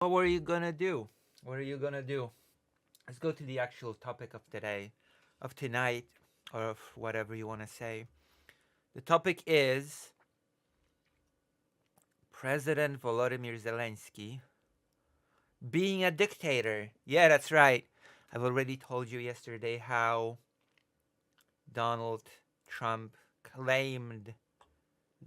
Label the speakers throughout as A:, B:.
A: What were you gonna do? What are you gonna do? Let's go to the actual topic of today, of tonight, or of whatever you want to say. The topic is President Volodymyr Zelensky being a dictator. Yeah, that's right. I've already told you yesterday how Donald Trump claimed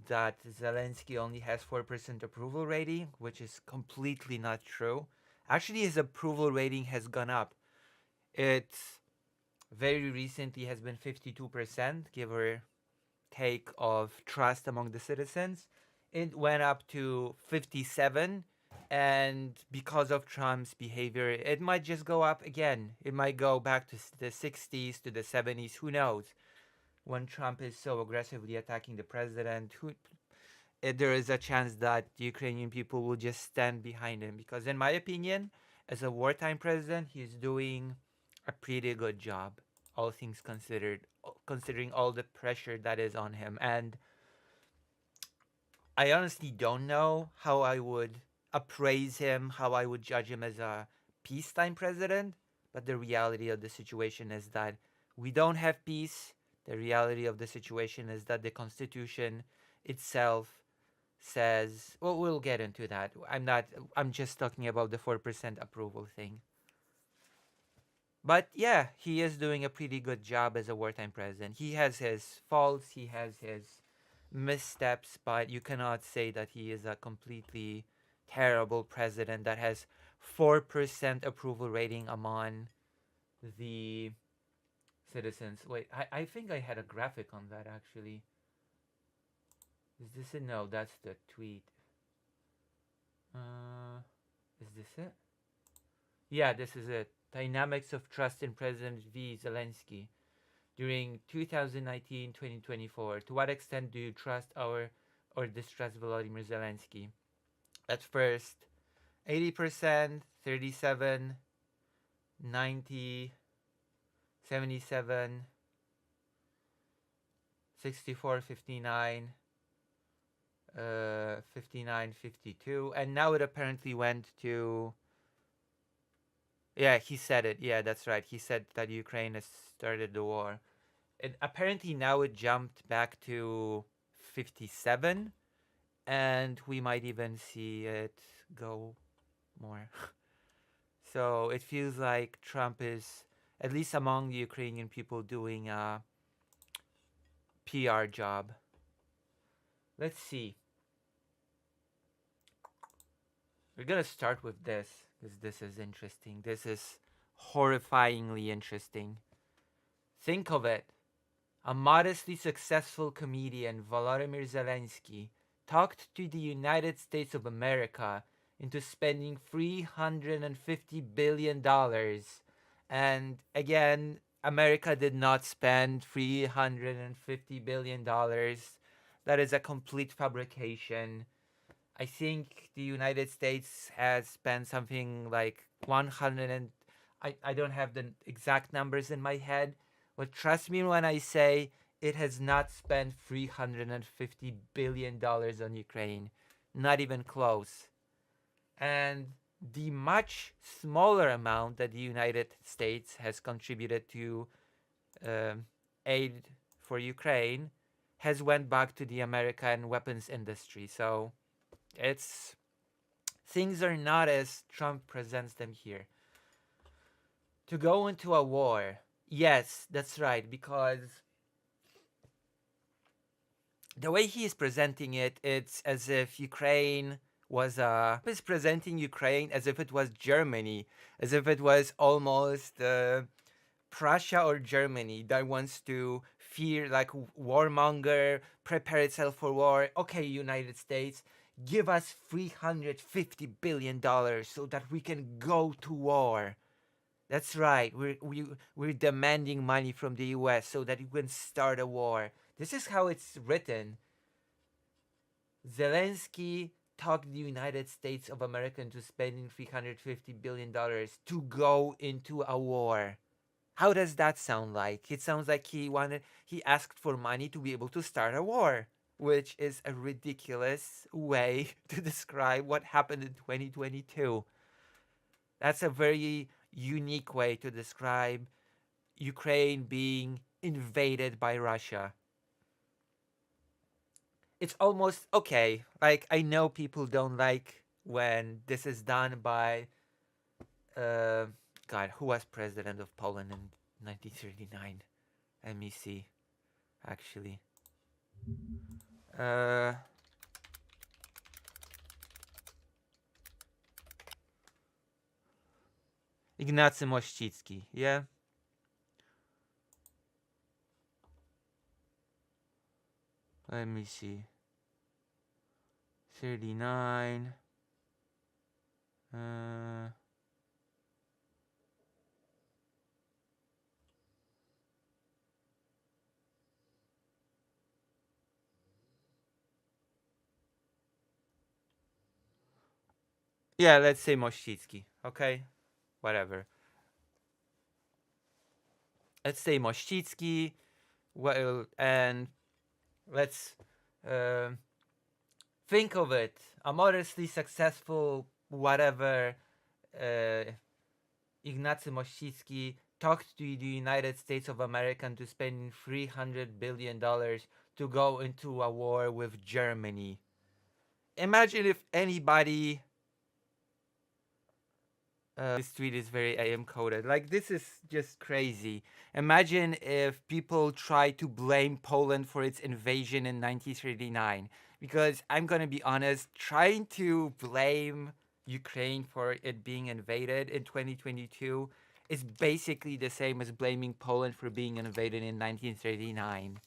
A: that Zelensky only has 4% approval rating, which is completely not true. Actually, his approval rating has gone up. It's very recently has been 52%, give or take, of trust among the citizens. It went up to 57, and because of Trump's behavior, it might just go up again. It might go back to the 60s, to the 70s, who knows? When Trump is so aggressively attacking the president, there is a chance that the Ukrainian people will just stand behind him. Because, in my opinion, as a wartime president, he's doing a pretty good job, all things considered, considering all the pressure that is on him. And I honestly don't know how I would appraise him, how I would judge him as a peacetime president. But the reality of the situation is that we don't have peace. The reality of the situation is that the Constitution itself says, well, we'll get into that. I'm just talking about the 4% approval thing. But yeah, he is doing a pretty good job as a wartime president. He has his faults, he has his missteps, but you cannot say that he is a completely terrible president that has 4% approval rating among the citizens. Wait, I think I had a graphic on that actually. Is this it? No, that's the tweet. Uh, is this it? Yeah, this is it. Dynamics of Trust in President V. Zelensky during 2019-2024. To what extent do you trust or distrust Volodymyr Zelensky? At first, 80%, 37, 90, 77, 64, 59, 59, 52, and now it apparently went to. Yeah, he said it. Yeah, that's right. He said that Ukraine has started the war. And apparently now it jumped back to 57, and we might even see it go more. So it feels like Trump is, at least among the Ukrainian people, doing a PR job. Let's see. We're gonna start with this because this is interesting. This is horrifyingly interesting. Think of it. A modestly successful comedian, Volodymyr Zelensky, talked to the United States of America into spending $350 billion. And again, America did not spend $350 billion. That is a complete fabrication. I think the United States has spent something like 100 and I don't have the exact numbers in my head, but trust me when I say it has not spent $350 billion on Ukraine. Not even close. And the much smaller amount that the United States has contributed to aid for Ukraine has went back to the American weapons industry. So it's things are not as Trump presents them here. To go into a war, yes, that's right, because the way he is presenting it, it's as if Ukraine was he's presenting Ukraine as if it was Germany, as if it was almost Prussia or Germany that wants to fear, like, warmonger, prepare itself for war. Okay, United States, give us $350 billion so that we can go to war. That's right. We're demanding money from the US so that we can start a war. This is how it's written. Zelensky talked the United States of America into spending $350 billion to go into a war. How does that sound like? It sounds like he asked for money to be able to start a war, which is a ridiculous way to describe what happened in 2022. That's a very unique way to describe Ukraine being invaded by Russia. It's almost okay. Like, I know people don't like when this is done by uh God, who was president of Poland in 1939? Let me see. Actually, uh, Ignacy Mościcki. Yeah. Let me see. 39. Uh, yeah, let's say Mościcki. Okay, whatever. Let's say Mościcki. Well, and let's uh, think of it. A modestly successful whatever uh, Ignacy Mościcki talked to the United States of America into spending $300 billion to go into a war with Germany. Imagine if anybody. This tweet is very AM coded. Like, this is just crazy. Imagine if people try to blame Poland for its invasion in 1939. Because I'm gonna be honest, trying to blame Ukraine for it being invaded in 2022 is basically the same as blaming Poland for being invaded in 1939.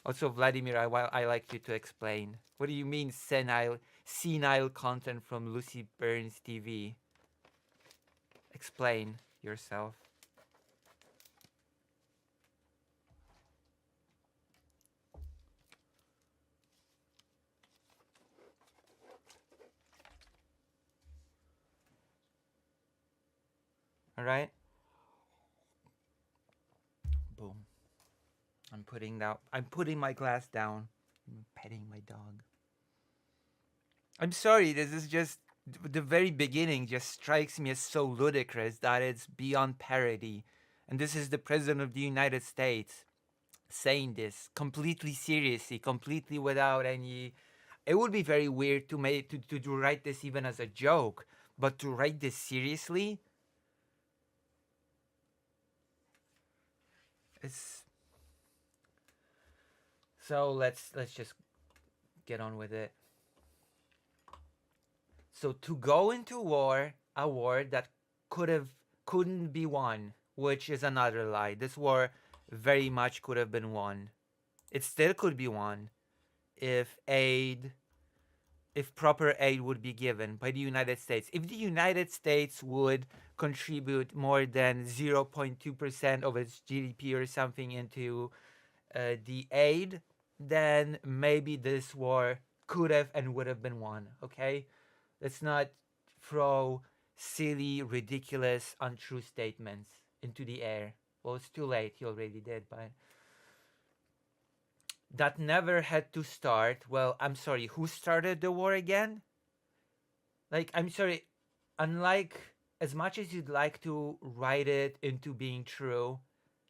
A: Also, Vladimir, I like you to explain. What do you mean senile content from Lucy Burns TV? Explain yourself. All right. Boom. I'm putting my glass down. I'm petting my dog. I'm sorry. This is just the very beginning. Just strikes me as so ludicrous that it's beyond parody. And this is the president of the United States saying this completely seriously, completely without any. It would be very weird to write this even as a joke, but to write this seriously, it's so. Let's just get on with it. So to go into war, a war that couldn't be won, which is another lie. This war very much could have been won. It still could be won if if proper aid would be given by the United States. If the United States would contribute more than 0.2% of its GDP or something into the aid, then maybe this war could have and would have been won. Okay, let's not throw silly, ridiculous, untrue statements into the air. Well, it's too late. You already did, but that never had to start. Well, I'm sorry. Who started the war again? Like, I'm sorry. Unlike, as much as you'd like to write it into being true,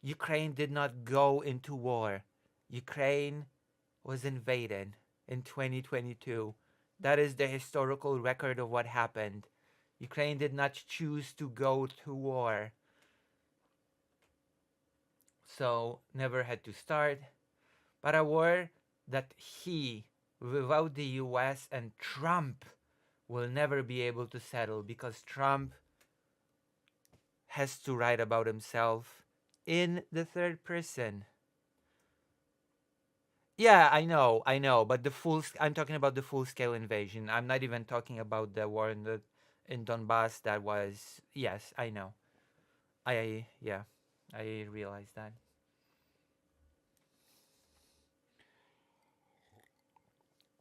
A: Ukraine did not go into war. Ukraine was invaded in 2022. That is the historical record of what happened. Ukraine did not choose to go to war. So, never had to start. But a war that without the US and Trump, will never be able to settle because Trump has to write about himself in the third person. Yeah, I know, but I'm talking about the full scale invasion. I'm not even talking about the war in Donbass that was. Yes, I know. Yeah, I realize that.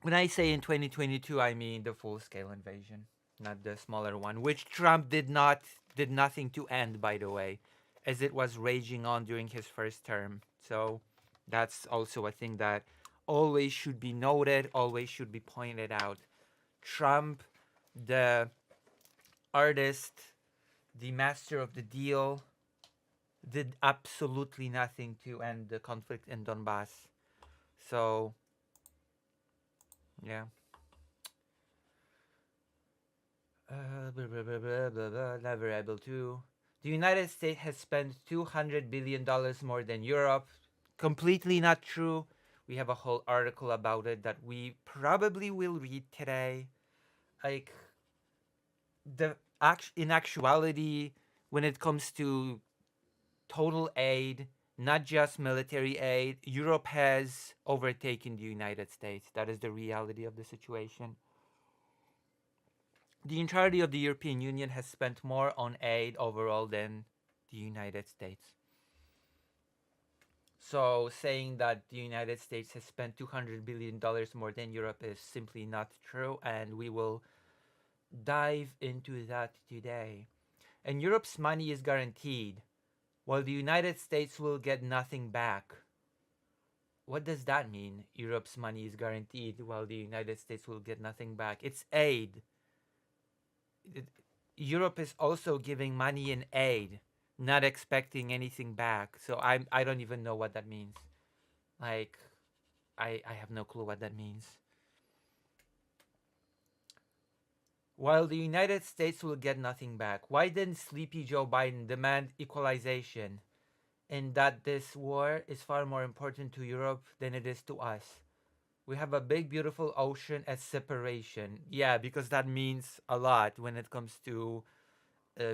A: When I say in 2022, I mean the full scale invasion, not the smaller one, which Trump did nothing to end, by the way, as it was raging on during his first term. So that's also a thing that always should be noted, always should be pointed out. Trump, the artist, the master of the deal, did absolutely nothing to end the conflict in Donbass. So, yeah. Never able to. The United States has spent $200 billion more than Europe. Completely not true. We have a whole article about it that we probably will read today. Like, in actuality, when it comes to total aid, not just military aid, Europe has overtaken the United States. That is the reality of the situation. The entirety of the European Union has spent more on aid overall than the United States. So saying that the United States has spent $200 billion more than Europe is simply not true, and we will dive into that today. And Europe's money is guaranteed, while the United States will get nothing back. What does that mean? Europe's money is guaranteed, while the United States will get nothing back. It's aid. Europe is also giving money in aid, not expecting anything back. So I don't even know what that means. Like, I have no clue what that means. While the United States will get nothing back, why didn't sleepy Joe Biden demand equalization? And that this war is far more important to Europe than it is to us. We have a big, beautiful ocean as separation. Yeah, because that means a lot when it comes to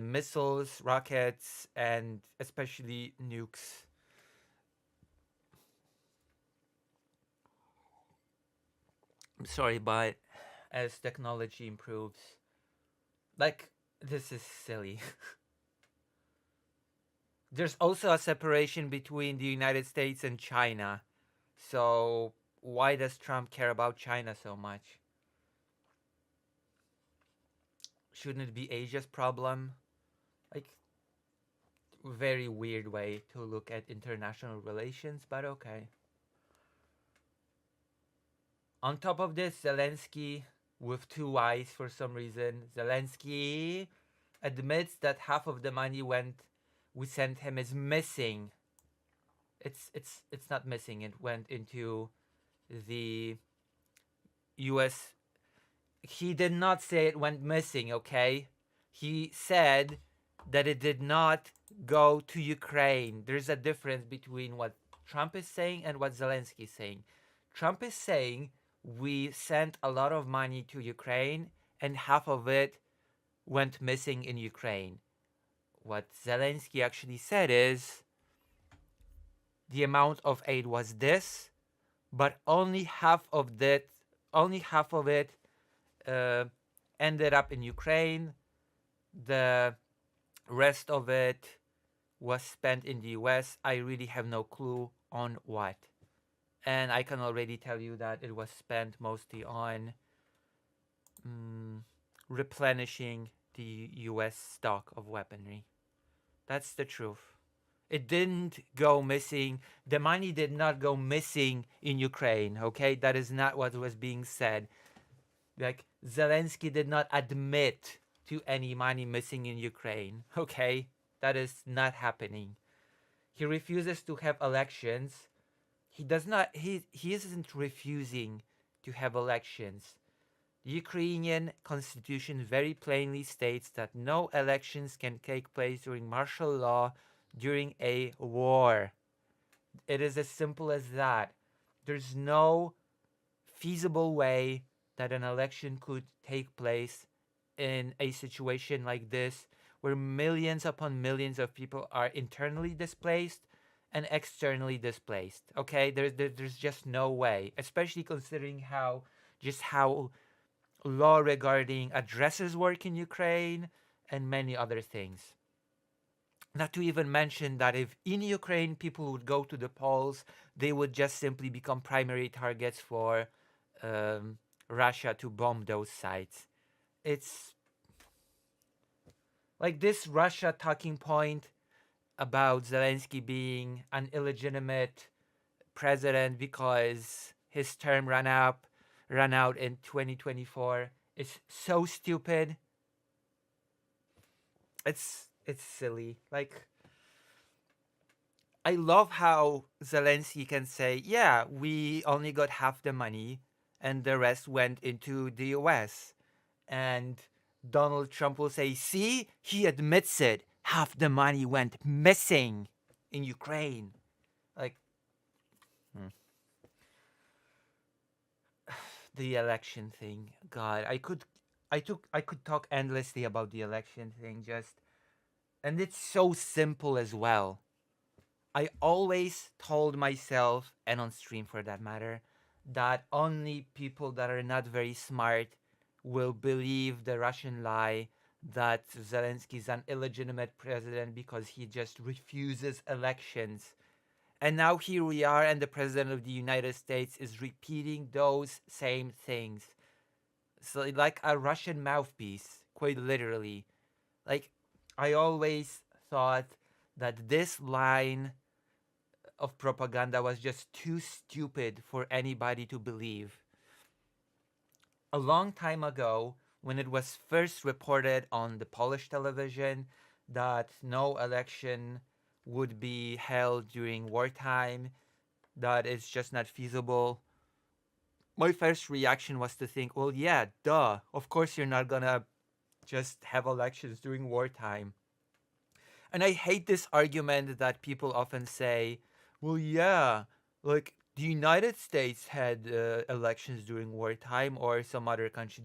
A: missiles, rockets, and especially nukes. I'm sorry, but as technology improves, like, this is silly. There's also a separation between the United States and China. So why does Trump care about China so much? Shouldn't it be Asia's problem? Like, very weird way to look at international relations, but okay. On top of this, Zelensky, with two eyes for some reason, Zelensky admits that half of the money we sent him is missing. It's not missing. It went into the U.S. He did not say it went missing. Okay, he said that it did not go to Ukraine. There's a difference between what Trump is saying and what Zelensky is saying. Trump is saying we sent a lot of money to Ukraine and half of it went missing in Ukraine. What Zelensky actually said is the amount of aid was this, but only half of it ended up in Ukraine. The rest of it was spent in the US. I really have no clue on what. And I can already tell you that it was spent mostly on replenishing the US stock of weaponry. That's the truth. It didn't go missing. The money did not go missing in Ukraine, okay? That is not what was being said. Like, Zelensky did not admit to any money missing in Ukraine, okay? That is not happening. He refuses to have elections. He isn't refusing to have elections. The Ukrainian constitution very plainly states that no elections can take place during martial law during a war. It is as simple as that. There's no feasible way that an election could take place in a situation like this, where millions upon millions of people are internally displaced and externally displaced. Okay, there's just no way, especially considering how law regarding addresses work in Ukraine and many other things. Not to even mention that if in Ukraine people would go to the polls, they would just simply become primary targets for Russia to bomb those sites. It's like this Russia talking point about Zelensky being an illegitimate president because his term ran out in 2024 is so stupid. It's It's silly. Like, I love how Zelensky can say, yeah, we only got half the money and the rest went into the US. And Donald Trump will say, see, he admits it. Half the money went missing in Ukraine. Like, hmm. The election thing. God, I could talk endlessly about the election thing, just, and it's so simple as well. I always told myself, and on stream for that matter, that only people that are not very smart will believe the Russian lie that Zelensky is an illegitimate president because he just refuses elections. And now here we are, and the president of the United States is repeating those same things. So, like a Russian mouthpiece, quite literally. Like, I always thought that this line of propaganda was just too stupid for anybody to believe. A long time ago, when it was first reported on the Polish television that no election would be held during wartime, that it's just not feasible, my first reaction was to think, well, yeah, duh. Of course, you're not gonna just have elections during wartime. And I hate this argument that people often say, well, yeah, like the United States had elections during wartime or some other country.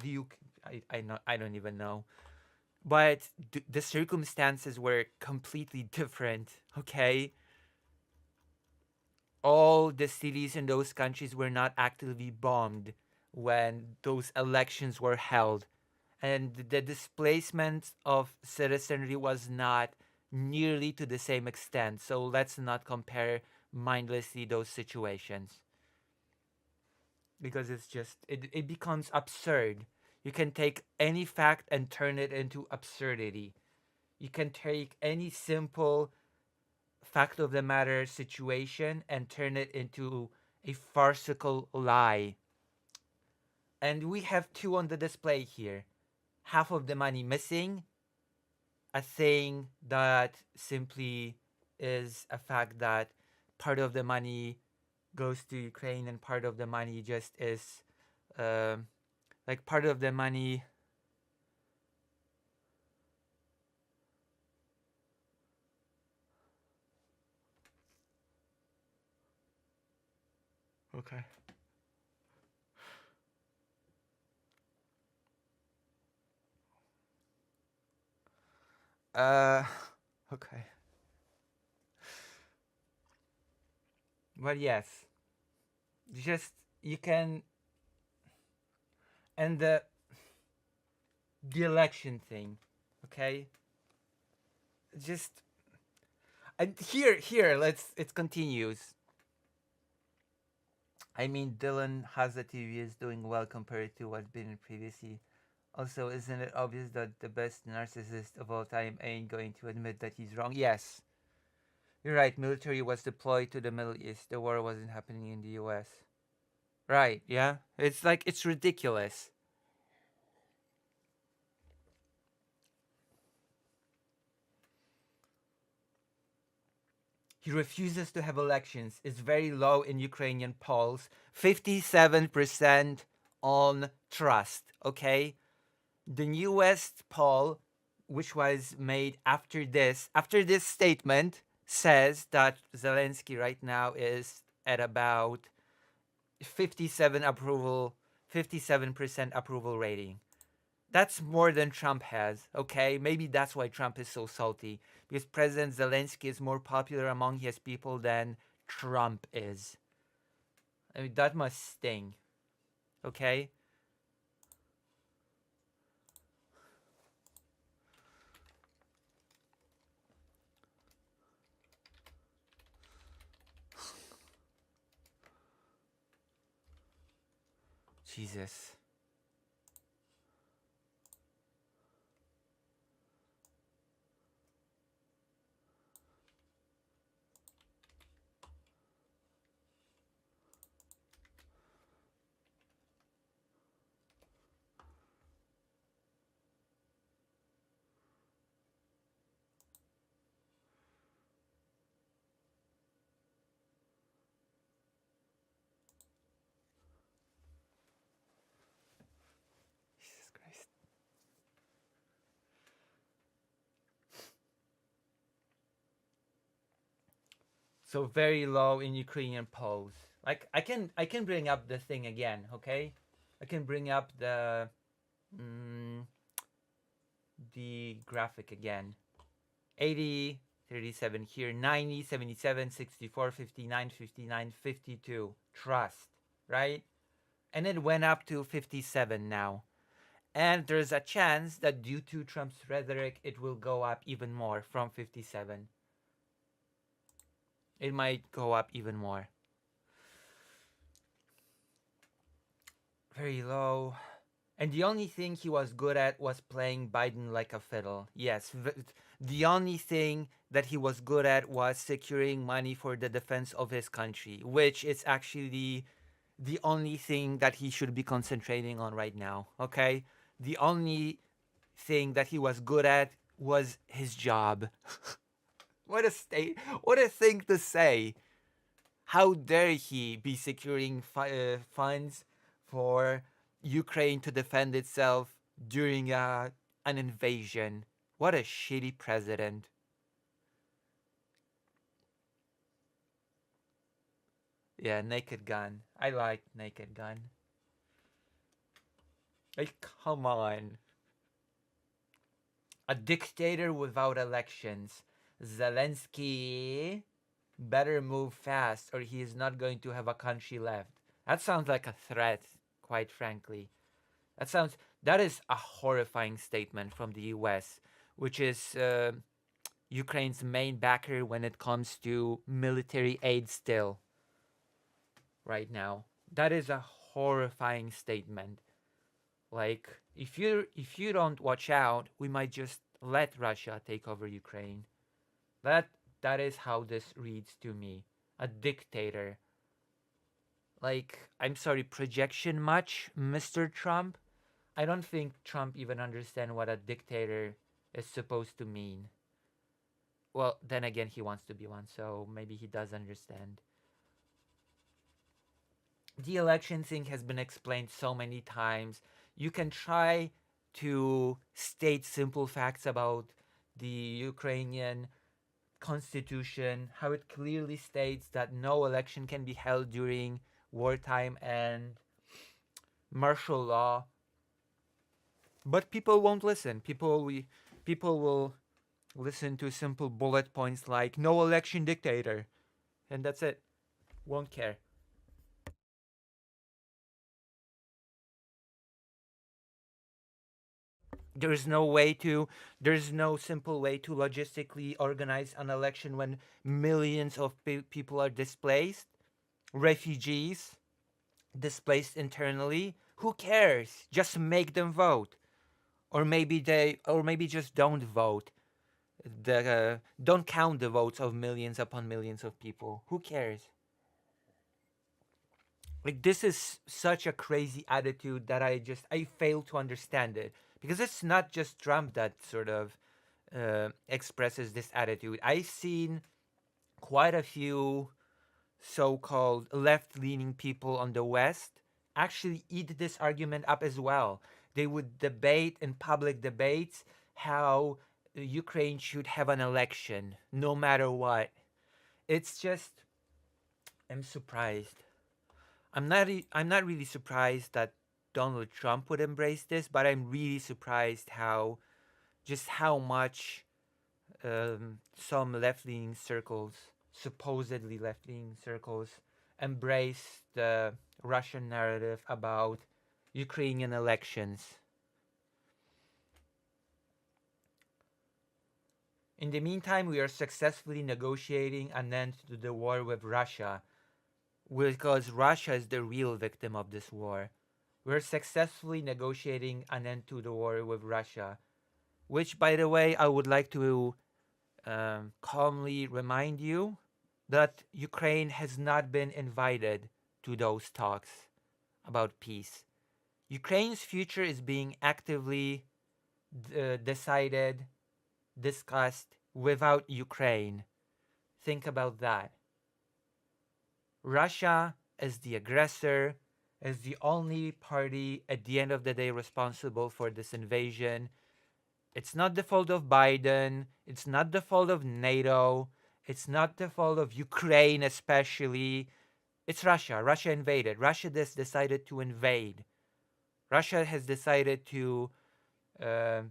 A: I don't even know. But the circumstances were completely different, okay? All the cities in those countries were not actively bombed when those elections were held. And the displacement of citizenry was not nearly to the same extent. So let's not compare mindlessly those situations because it becomes absurd. You can take any fact and turn it into absurdity. You can take any simple fact of the matter situation and turn it into a farcical lie. And we have two on the display here. Half of the money missing, a thing that simply is a fact that part of the money goes to Ukraine and part of the money just is um, like part of the money. Okay. Uh, okay. But yes, just you can, and the election thing, okay? Just and here let's it continues. I mean, Dylan has the TV is doing well compared to what's been previously. Also, isn't it obvious that the best narcissist of all time ain't going to admit that he's wrong? Yes, you're right. Military was deployed to the Middle East. The war wasn't happening in the U.S. Right? Yeah. It's like it's ridiculous. He refuses to have elections. It's very low in Ukrainian polls. 57% on trust. Okay, the newest poll, which was made after this statement, says that Zelensky right now is at about 57% approval rating. That's more than Trump has, okay? Maybe that's why Trump is so salty, because President Zelensky is more popular among his people than Trump is. I mean, that must sting, okay? Jesus. So very low in Ukrainian polls. Like I can bring up the thing again, okay? I can bring up mm, the graphic again. 80, 37 here, 90, 77, 64, 59, 59, 52. Trust, right? And it went up to 57 now. And there's a chance that due to Trump's rhetoric, it will go up even more from 57. It might go up even more. Very low. And the only thing he was good at was playing Biden like a fiddle. Yes, the only thing that he was good at was securing money for the defense of his country, which is actually the only thing that he should be concentrating on right now. Okay? The only thing that he was good at was his job. What a thing to say. How dare he be securing funds for Ukraine to defend itself during an invasion? What a shitty president. Yeah, Naked Gun. I like Naked Gun. Like, come on. A dictator without elections. Zelensky better move fast or he is not going to have a country left. That sounds like a threat, quite frankly. That is a horrifying statement from the US, which is Ukraine's main backer when it comes to military aid still right now. That is a horrifying statement. Like if you don't watch out, we might just let Russia take over Ukraine. That is how this reads to me. A dictator. Like, I'm sorry, projection much, Mr. Trump? I don't think Trump even understands what a dictator is supposed to mean. Well, then again, he wants to be one, so maybe he does understand. The election thing has been explained so many times. You can try to state simple facts about the Ukrainian constitution, how it clearly states that no election can be held during wartime and martial law. But people won't listen. People will listen to simple bullet points like no election dictator, and that's it. Won't care. There's no simple way to logistically organize an election when millions of people are displaced, refugees, displaced internally. Who cares? Just make them vote, or maybe just don't vote. Don't count the votes of millions upon millions of people. Who cares? Like, this is such a crazy attitude that I fail to understand it, because it's not just Trump that sort of expresses this attitude. I've seen quite a few so-called left-leaning people on the West actually eat this argument up as well. They would debate in public debates how Ukraine should have an election no matter what. It's just, I'm surprised. I'm not really surprised that Donald Trump would embrace this, but I'm really surprised how much some left-leaning circles, supposedly left-leaning circles, embrace the Russian narrative about Ukrainian elections. In the meantime, we are successfully negotiating an end to the war with Russia, because Russia is the real victim of this war. We're successfully negotiating an end to the war with Russia, which, by the way, I would like to calmly remind you that Ukraine has not been invited to those talks about peace. Ukraine's future is being actively decided, discussed without Ukraine. Think about that. Russia, as the aggressor, as the only party at the end of the day responsible for this invasion. It's not the fault of Biden. It's not the fault of NATO. It's not the fault of Ukraine, especially. It's Russia. Russia invaded. Russia just decided to invade. Russia has decided to uh,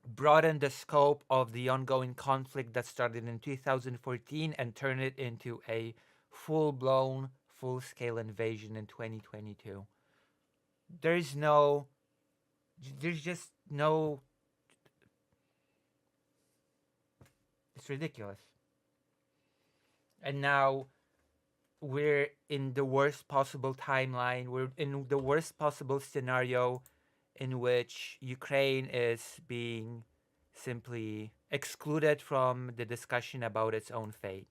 A: broaden the scope of the ongoing conflict that started in 2014 and turn it into a full blown, full scale invasion in 2022. There's no, there's just no, it's ridiculous. And now we're in the worst possible timeline. We're in the worst possible scenario in which Ukraine is being simply excluded from the discussion about its own fate.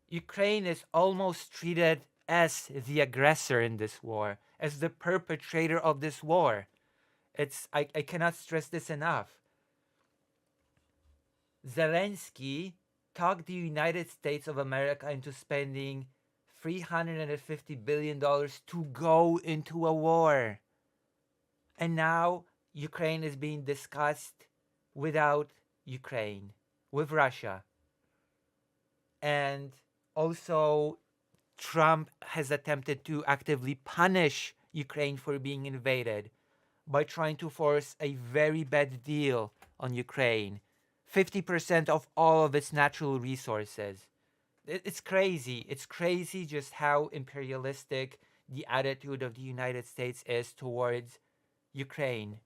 A: Ukraine is almost treated as the aggressor in this war, as the perpetrator of this war. I cannot stress this enough. Zelensky talked the United States of America into spending $350 billion to go into a war. And now Ukraine is being discussed without Ukraine, with Russia. And also, Trump has attempted to actively punish Ukraine for being invaded by trying to force a very bad deal on Ukraine. 50% of all of its natural resources. It's crazy. It's crazy just how imperialistic the attitude of the United States is towards Ukraine.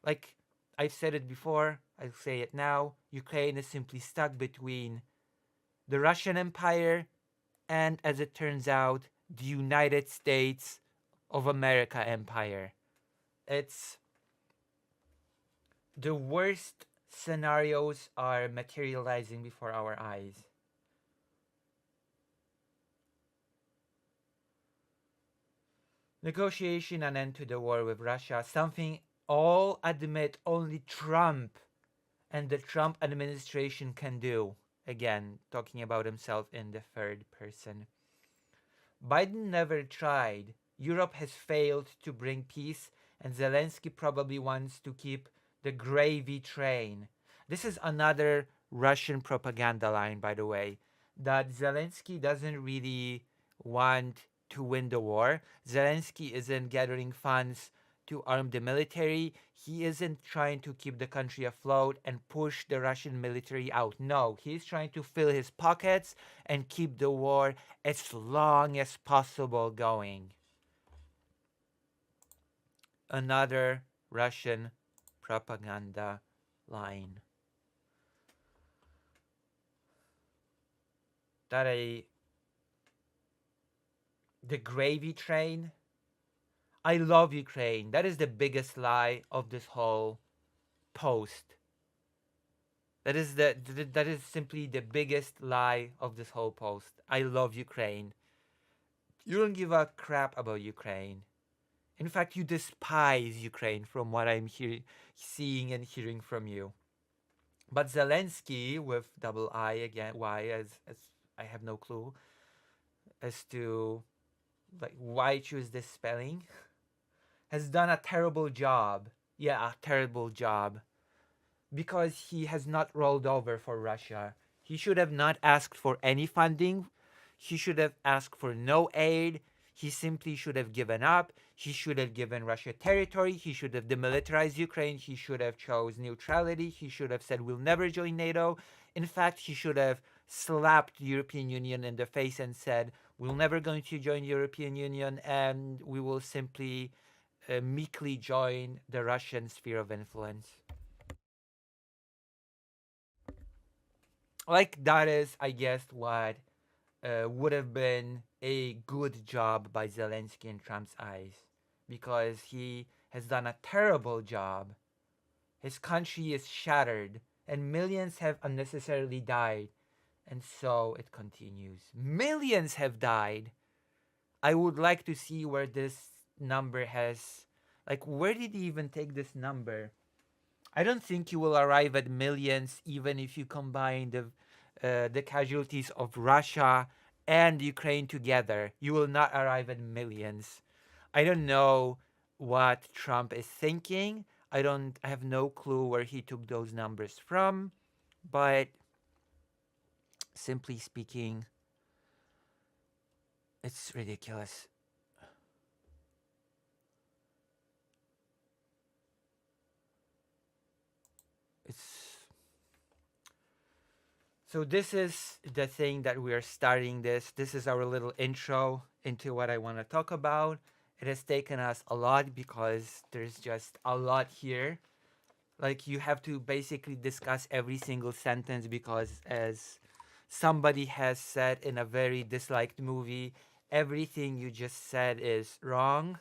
A: Like, I've said it before, I'll say it now. Ukraine is simply stuck between the Russian Empire and, as it turns out, the United States of America Empire. It's the worst scenarios are materializing before our eyes. Negotiation and end to the war with Russia, something all admit only Trump and the Trump administration can do. Again, talking about himself in the third person. Biden never tried. Europe has failed to bring peace, and Zelensky probably wants to keep the gravy train. This is another Russian propaganda line, by the way, that Zelensky doesn't really want to win the war. Zelensky isn't gathering funds to arm the military. He isn't trying to keep the country afloat and push the Russian military out. No, he's trying to fill his pockets and keep the war as long as possible going. Another Russian propaganda line. The gravy train. I love Ukraine. That is the biggest lie of this whole post. That is simply the biggest lie of this whole post. I love Ukraine. You don't give a crap about Ukraine. In fact, you despise Ukraine from what I'm seeing and hearing from you. But Zelensky, with double I again, why, as I have no clue as to like why choose this spelling, has done a terrible job. Yeah, a terrible job. Because he has not rolled over for Russia. He should have not asked for any funding. He should have asked for no aid. He simply should have given up. He should have given Russia territory. He should have demilitarized Ukraine. He should have chose neutrality. He should have said we'll never join NATO. In fact, he should have slapped the European Union in the face and said we're never going to join the European Union and we will simply meekly join the Russian sphere of influence. Like that is, I guess, what would have been a good job by Zelensky in Trump's eyes, because he has done a terrible job. His country is shattered, and millions have unnecessarily died, and so it continues. Millions have died. I would like to see where this number has, like, where did he even take this number? I don't think you will arrive at millions even if you combine the casualties of Russia and Ukraine together. You will not arrive at millions. I don't know what Trump is thinking. I have no clue where he took those numbers from, but simply speaking, it's ridiculous. It's so this is the thing that we are starting this. This is our little intro into what I want to talk about. It has taken us a lot because there's just a lot here. Like you have to basically discuss every single sentence because as somebody has said in a very disliked movie, everything you just said is wrong.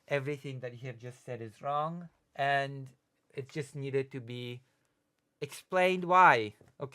A: Everything that you have just said is wrong and it just needed to be explained why. Okay.